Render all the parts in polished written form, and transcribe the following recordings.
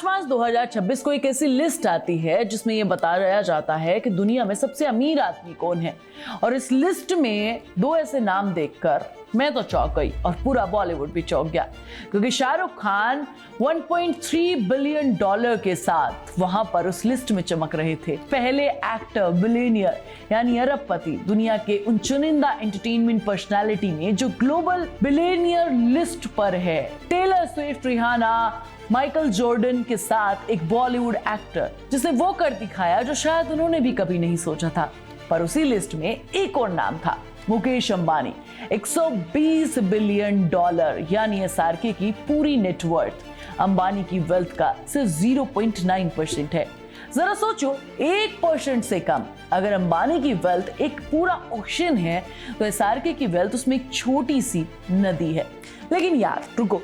मार्च 2026 को एक ऐसी लिस्ट आती है जिसमें यह बताया जाता है कि दुनिया में सबसे अमीर आदमी कौन है। और इस लिस्ट में दो ऐसे नाम देखकर मैं तो चौंक गई और पूरा बॉलीवुड भी चौंक गया, क्योंकि शाहरुख खान 1.3 बिलियन डॉलर के साथ वहां पर उस लिस्ट में चमक रहे थे। पहले एक्टर बिलियनियर यानी अरबपति दुनिया के उन चुनिंदा एंटरटेनमेंट पर्सनालिटी में जो ग्लोबल बिलियनियर लिस्ट पर है। Taylor Swift, Rihanna, Michael Jordan के साथ एक बॉलीवुड एक्टर जिसे वो कर दिखाया जो शायद उन्होंने भी कभी नहीं सोचा था। पर उसी लिस्ट में एक और नाम था, मुकेश अंबानी। 120 बिलियन डॉलर यानी एसआरके की पूरी नेटवर्थ अंबानी की वेल्थ का सिर्फ 0.9% है। जरा सोचो, 1% से कम अगर अंबानी की वेल्थ एक पूरा ओशन है तो एसआरके की वेल्थ उसमें एक छोटी सी नदी है। लेकिन यार रुको,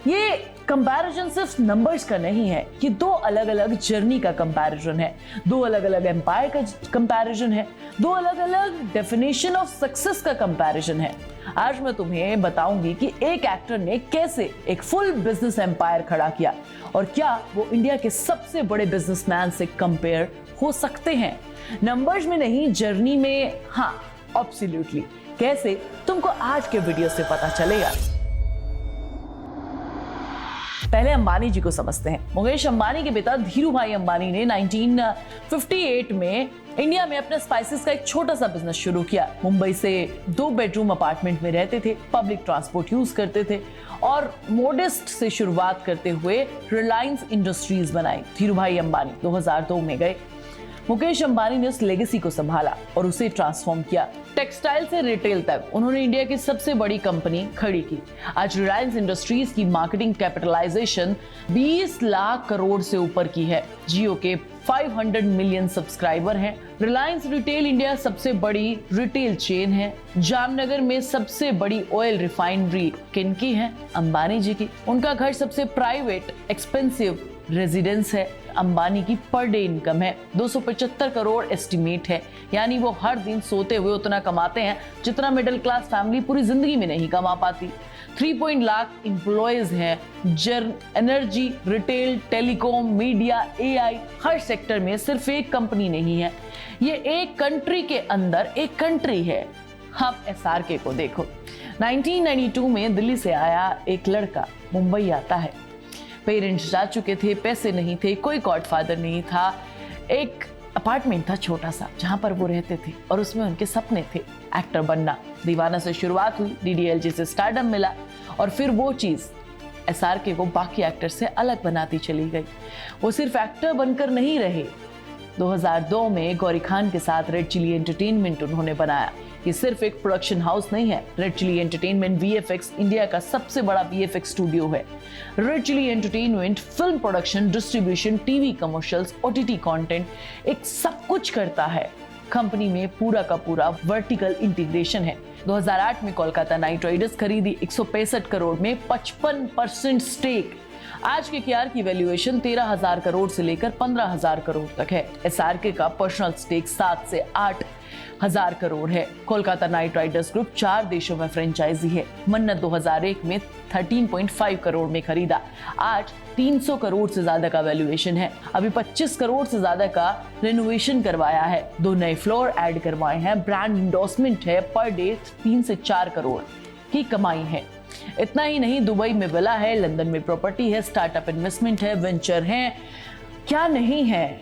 ये कंपैरिजन सिर्फ नंबर्स का नहीं है, ये दो अलग अलग जर्नी का कंपैरिजन है, दो अलग अलग एम्पायर का कंपैरिजन है, दो अलग अलग डेफिनेशन ऑफ सक्सेस का कंपैरिजन है। आज मैं तुम्हें बताऊंगी कि एक एक्टर ने कैसे एक फुल बिजनेस एम्पायर खड़ा किया और क्या वो इंडिया के सबसे बड़े बिजनेसमैन से कंपेयर हो सकते हैं। नंबर्स में नहीं, जर्नी में हाँ, एब्सोल्युटली। कैसे, तुमको आज के वीडियो से पता चलेगा। पहले अंबानी जी को समझते हैं। मुकेश अंबानी के पिता धीरू भाई अंबानी ने 1958 में इंडिया में अपने स्पाइसेस का एक छोटा सा बिजनेस शुरू किया। मुंबई से 2 बेडरूम अपार्टमेंट में रहते थे, पब्लिक ट्रांसपोर्ट यूज करते थे और मोडेस्ट से शुरुआत करते हुए रिलायंस इंडस्ट्रीज बनाई। धीरू भाई अंबानी 2002 में गए। मुकेश अंबानी ने उस लेगेसी को संभाला और उसे ट्रांसफॉर्म किया। टेक्सटाइल से रिटेल तक उन्होंने इंडिया की सबसे बड़ी कंपनी खड़ी की। आज रिलायंस इंडस्ट्रीज की मार्केटिंग कैपिटलाइजेशन 20 लाख करोड़ से ऊपर की है। जियो के 500 मिलियन सब्सक्राइबर हैं। रिलायंस रिटेल इंडिया सबसे बड़ी रिटेल चेन है। जामनगर में सबसे बड़ी ऑयल रिफाइनरी किनकी है? अंबानी जी की। उनका घर सबसे प्राइवेट एक्सपेंसिव रेजिडेंस है। अंबानी की पर डे इनकम है 275 करोड़ एस्टिमेट है, यानी वो हर दिन सोते हुए उतना कमाते हैं जितना मिडिल क्लास फैमिली पूरी जिंदगी में नहीं कमा पाती। 3 लाख एम्प्लॉयज हैं। Energy, retail, telecom, media, AI, हर सेक्टर में सिर्फ एक कंपनी नहीं है, ये एक कंट्री के अंदर एक कंट्री है। अब एसआरके को देखो। 1992 में दिल्ली से आया एक लड़का मुंबई आता है। पेरेंट्स जा चुके थे, पैसे नहीं थे, कोई गॉडफादर नहीं था। एक अपार्टमेंट था छोटा सा जहां पर वो रहते थे और उसमें उनके सपने थे एक्टर बनना। दीवाना से शुरुआत हुई, डीडीएलजे से स्टारडम मिला और फिर वो चीज एसआरके को बाकी एक्टर से अलग बनाती चली गई। वो सिर्फ एक्टर बनकर नहीं रहे। 2002 में गौरी खान के साथ रेड चिली एंटरटेनमेंट उन्होंने बनाया। ये सिर्फ एक प्रोडक्शन हाउस नहीं है। रेड चिली एंटरटेनमेंट वीएफएक्स इंडिया का सबसे बड़ा वीएफएक्स स्टूडियो है। Red Chilli Entertainment film production, distribution, TV commercials, OTT content, एक सब कुछ करता है। कंपनी में पूरा का पूरा वर्टिकल इंटीग्रेशन है। 2008 में कोलकाता नाइट राइडर्स खरीदी 165 करोड़ में 55% स्टेक। आज के केआर की वैल्यूएशन 13,000 करोड़ से लेकर 15,000 करोड़ तक है। एसआरके का पर्सनल स्टेक 7 से 8,000 करोड़ है। कोलकाता नाइट राइडर्स ग्रुप 4 देशों में फ्रेंचाइजी है। मन्नत 2001 में 13.5 करोड़ में खरीदा, आज 300 करोड़ से ज्यादा का वैल्यूएशन है। अभी 25 करोड़ से ज्यादा का रेनोवेशन करवाया है, 2 नए फ्लोर ऐड करवाए हैं, ब्रांड इंडोर्समेंट है, पर डे 3 से 4 करोड़ की कमाई है। इतना ही नहीं, दुबई में विला है, लंदन में प्रॉपर्टी है, स्टार्टअप इन्वेस्टमेंट है, वेंचर है, क्या नहीं है।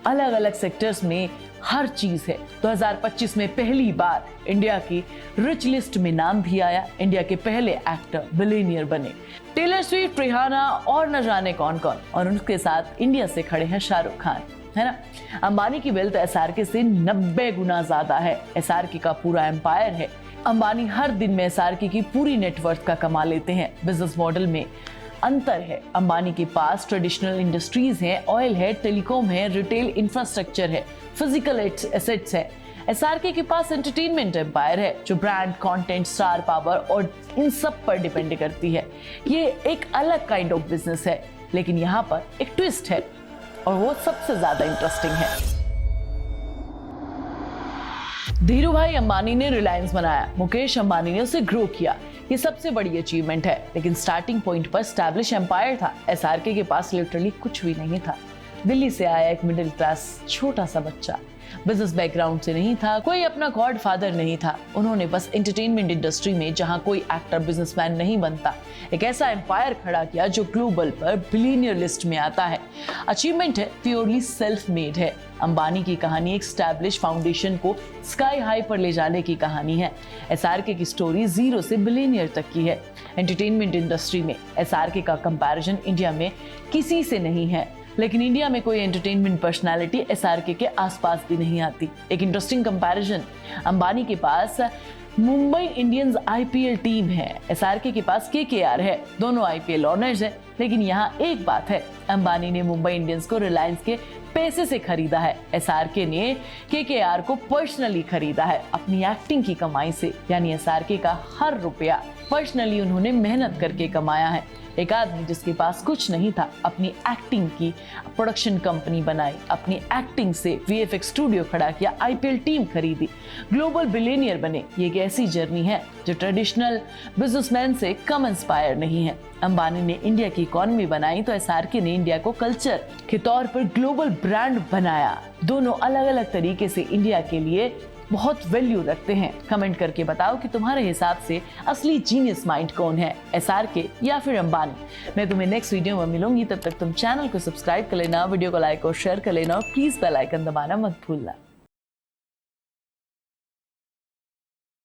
अलग अलग सेक्टर्स में हर चीज है। 2025 में पहली बार इंडिया की रिच लिस्ट में नाम भी आया। इंडिया के पहले एक्टर बिलियनियर बने टेलर स्विफ्ट, रिहाना और न जाने कौन कौन, और उनके साथ इंडिया से खड़े हैं शाहरुख खान, है ना। अंबानी की वेल्थ एसआरके से 90 गुना ज्यादा है। एसआरके का पूरा एम्पायर है। अंबानी हर दिन में एसआरके की पूरी नेटवर्थ का कमा लेते हैं। बिजनेस मॉडल में अंतर है। अंबानी के पास ट्रेडिशनल इंडस्ट्रीज हैं, ऑयल है, टेलीकॉम है, रिटेल इंफ्रास्ट्रक्चर है, फिजिकल एसेट्स है। एसआरके के पास एंटरटेनमेंट एम्पायर है जो ब्रांड, कंटेंट, स्टार पावर और इन सब पर डिपेंड करती है। ये एक अलग काइंड ऑफ बिजनेस है, लेकिन यहाँ पर एक ट्विस्ट है और वो सबसे ज्यादा इंटरेस्टिंग है। धीरू भाई अंबानी ने रिलायंस बनाया, मुकेश अंबानी ने उसे ग्रो किया। ये सबसे बड़ी अचीवमेंट है, लेकिन स्टार्टिंग पॉइंट पर स्टैब्लिश एम्पायर था। एसआरके के पास लिटरली कुछ भी नहीं था। दिल्ली से आया एक मिडिल क्लास छोटा सा बच्चा, बिजनेस बैकग्राउंड से नहीं था, कोई अपना गॉड फादर नहीं था। उन्होंने बस एंटरटेनमेंट इंडस्ट्री में, जहां कोई एक्टर बिजनेसमैन नहीं बनता, एक ऐसा एम्पायर खड़ा किया जो ग्लोबल पर बिलियनियर लिस्ट में आता है। अचीवमेंट है, प्योरली सेल्फ मेड है। अंबानी की कहानी एक स्टैब्लिश फाउंडेशन को स्काई हाई पर ले जाने की कहानी है। एसआरके की स्टोरी जीरो से बिलियनियर तक की है। एंटरटेनमेंट इंडस्ट्री में एसआरके का कंपैरिजन इंडिया में किसी से नहीं है, लेकिन इंडिया में कोई एंटरटेनमेंट पर्सनालिटी एसआरके के आसपास भी नहीं आती। एक इंटरेस्टिंग कंपैरिजन, अंबानी के पास मुंबई इंडियंस आईपीएल टीम है, एसआरके के पास केकेआर है। दोनों आईपीएल ऑनर्स है, लेकिन यहाँ एक बात है, अंबानी ने मुंबई इंडियंस को रिलायंस के पैसे से खरीदा है। एसआरके ने केकेआर को पर्सनली खरीदा है, अपनी एक्टिंग की कमाई से। यानी एसआरके का हर रुपया पर्सनली उन्होंने मेहनत करके कमाया है। एक आदमी जिसके पास कुछ नहीं था, अपनी एक्टिंग की प्रोडक्शन कंपनी बनाई, अपनी एक्टिंग से वीएफएक्स स्टूडियो खड़ा किया, आईपीएल टीम खरीदी, ग्लोबल बिलियनियर बने। ये एक ऐसी जर्नी है जो ट्रेडिशनल बिजनेसमैन से कम इंस्पायर नहीं है। अंबानी ने इंडिया की इकोनॉमी बनाई तो एसआरके ने इंडिया को कल्चर के तौर पर ग्लोबल ब्रांड बनाया। दोनों अलग अलग तरीके से इंडिया के लिए बहुत वैल्यू रखते हैं। कमेंट करके बताओ कि तुम्हारे हिसाब से असली जीनियस माइंड कौन है, एसआरके या फिर अंबानी। मैं तुम्हें नेक्स्ट वीडियो में मिलूंगी, तब तक तुम चैनल को सब्सक्राइब कर लेना, वीडियो को लाइक और शेयर कर लेना और प्लीज बेल आइकन दबाना मत भूलना।